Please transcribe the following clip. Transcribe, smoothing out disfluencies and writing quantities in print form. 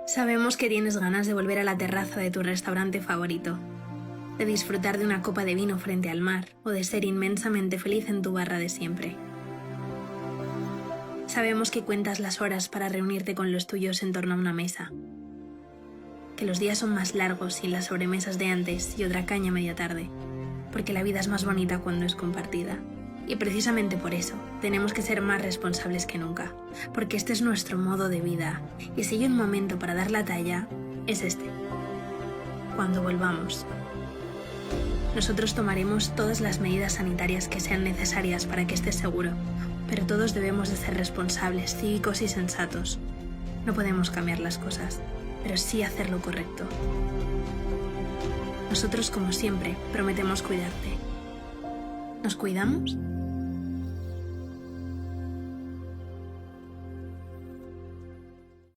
Sabemos que tienes ganas de volver a la terraza de tu restaurante favorito, de disfrutar de una copa de vino frente al mar o de ser inmensamente feliz en tu barra de siempre. Sabemos que cuentas las horas para reunirte con los tuyos en torno a una mesa, que los días son más largos sin las sobremesas de antes y otra caña media tarde, porque la vida es más bonita cuando es compartida. Y precisamente por eso tenemos que ser más responsables que nunca, porque este es nuestro modo de vida, y si hay un momento para dar la talla, es este. Cuando volvamos. Nosotros tomaremos todas las medidas sanitarias que sean necesarias para que estés seguro, pero todos debemos de ser responsables, cívicos y sensatos. No podemos cambiar las cosas, pero sí hacer lo correcto. Nosotros, como siempre, prometemos cuidarte. ¿Nos cuidamos?